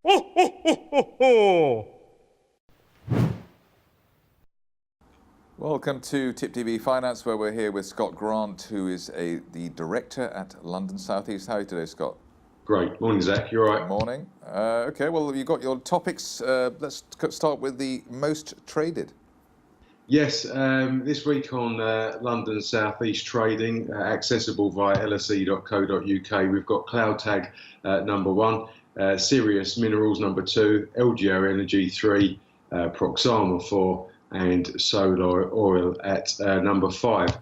Ho, ho, ho, ho, ho. Welcome to Tip TV Finance, where we're here with Scott Grant, who is the director at London South East. How are you today, Scott? Great. Morning, Zach. You all right? Good morning. Okay, well, you've got your topics. Let's start with the most traded. Yes, this week on London South East trading, accessible via lse.co.uk, we've got CloudTag number 1, Sirius Minerals number 2, LGO Energy 3, Proxima 4, and Solar Oil at number 5.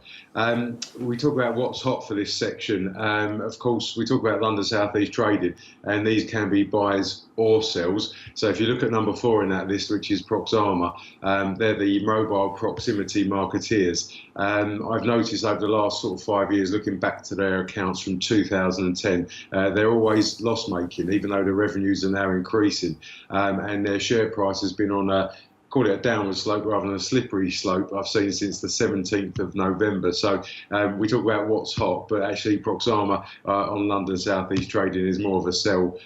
We talk about what's hot for this section. Of course, we talk about London South East traded, and these can be buys or sells. So if you look at number 4 in that list, which is Proxima, they're the mobile proximity marketeers. I've noticed over the last sort of 5 years, looking back to their accounts from 2010, they're always loss-making, even though the revenues are now increasing, and their share price has been on a call it a downward slope rather than a slippery slope I've seen since the 17th of November. So we talk about what's hot, but actually Proxima on London South East trading is more of a sell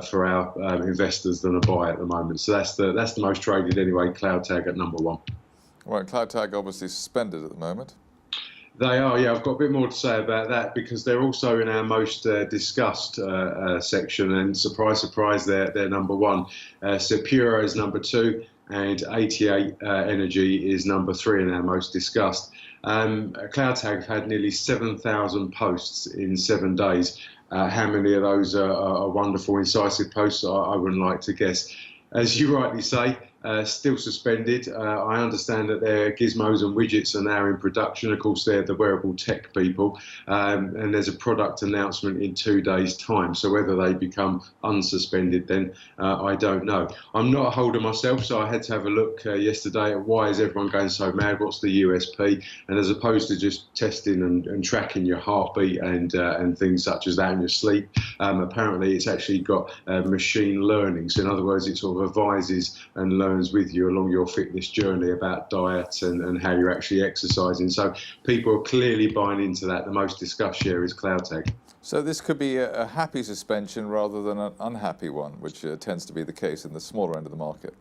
for our investors than a buy at the moment. So that's the most traded anyway, CloudTag at number 1. Right, CloudTag obviously suspended at the moment. They are, yeah. I've got a bit more to say about that because they're also in our most discussed section, and surprise, surprise, they're number 1. Sepura is number 2. And 88 Energy is number 3 in our most discussed. CloudTag have had nearly 7,000 posts in 7 days. How many of those are wonderful, incisive posts? I wouldn't like to guess. As you rightly say, still suspended. I understand that their gizmos and widgets are now in production. Of course, they're the wearable tech people, and there's a product announcement in 2 days' time. So whether they become unsuspended then, I don't know. I'm not a holder myself, so I had to have a look yesterday at why is everyone going so mad, what's the USP, and as opposed to just testing and tracking your heartbeat and things such as that in your sleep, apparently it's actually got machine learning. So in other words, it sort of advises and learns with you along your fitness journey about diet and how you're actually exercising. So people are clearly buying into that. The most discussed share is CloudTag. So this could be a happy suspension rather than an unhappy one, which tends to be the case in the smaller end of the market.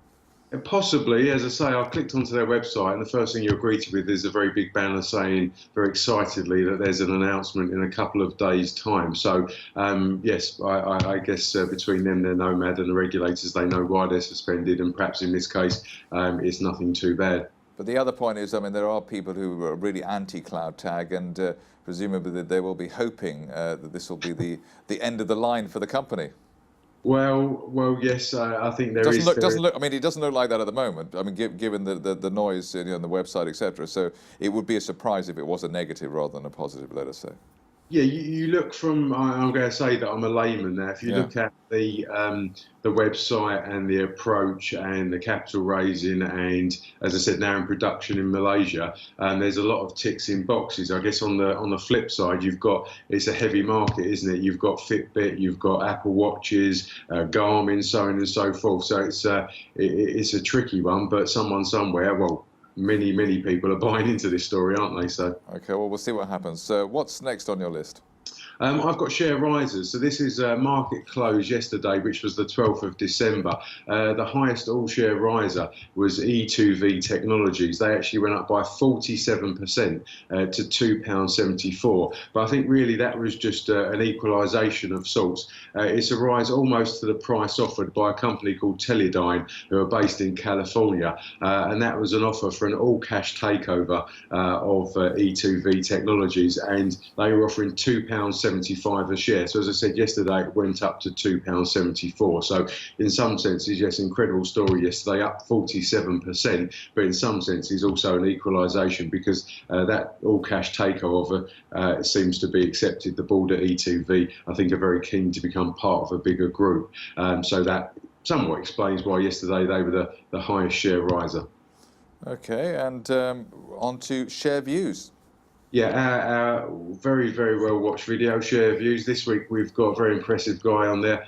Possibly, as I say, I clicked onto their website and the first thing you're greeted with is a very big banner saying very excitedly that there's an announcement in a couple of days' time. So, yes, I guess between them, their nomad, and the regulators, they know why they're suspended, and perhaps in this case, it's nothing too bad. But the other point is, I mean, there are people who are really anti-CloudTag, and presumably they will be hoping that this will be the end of the line for the company. Well, yes, I think there doesn't is. Doesn't look. I mean, it doesn't look like that at the moment. I mean, given the noise, on the website, etc. So it would be a surprise if it was a negative rather than a positive. Let us say. Yeah, you look from. I'm going to say that I'm a layman now. If you look at the website and the approach and the capital raising, and as I said, now in production in Malaysia, there's a lot of ticks in boxes. I guess on the flip side, it's a heavy market, isn't it? You've got Fitbit, you've got Apple Watches, Garmin, so on and so forth. So it's a tricky one, but someone somewhere, well, many people are buying into this story, aren't they? So okay, well, we'll see what happens. So what's next on your list? I've got share risers. So this is market close yesterday, which was the 12th of December. The highest all-share riser was E2V Technologies. They actually went up by 47% to £2.74. But I think really that was just an equalisation of sorts. It's a rise almost to the price offered by a company called Teledyne, who are based in California. And that was an offer for an all-cash takeover of E2V Technologies. And they were offering £2.75 a share. So as I said yesterday, it went up to £2.74. So in some senses, yes, incredible story yesterday, up 47%, but in some senses also an equalisation because that all-cash takeover seems to be accepted. The board at E2V, I think, are very keen to become part of a bigger group. So that somewhat explains why yesterday they were the highest share riser. Okay, and on to share views. Yeah, our very, very well watched video share views. This week we've got a very impressive guy on there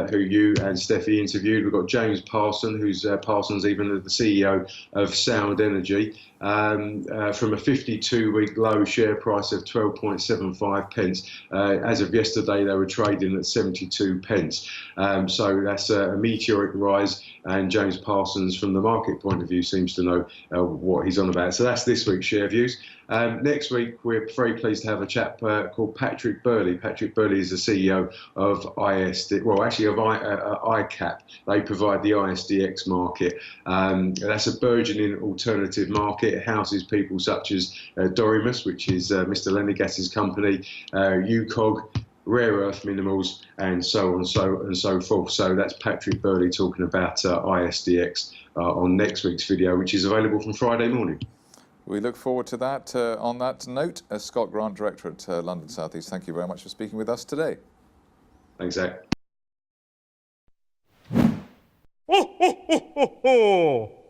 who you and Steffi interviewed. We've got James Parson, who's Parsons, even the CEO of Sound Energy, from a 52-week low share price of 12.75 pence. As of yesterday, they were trading at 72 pence. So that's a meteoric rise, and James Parsons, from the market point of view, seems to know what he's on about. So that's this week's share views. Next week, we're very pleased to have a chap called Patrick Burley. Patrick Burley is the CEO of ISD, well, actually of ICAP. They provide the ISDX market. That's a burgeoning alternative market. It houses people such as Dorimus, which is Mr. Lenegas's company, UCOG, rare earth minerals, and so on and so forth. So that's Patrick Burley talking about ISDX on next week's video, which is available from Friday morning. We look forward to that. On that note, Scott Grant, Director at London South East, thank you very much for speaking with us today. Thanks, Zach. Ho, ho, ho, ho, ho.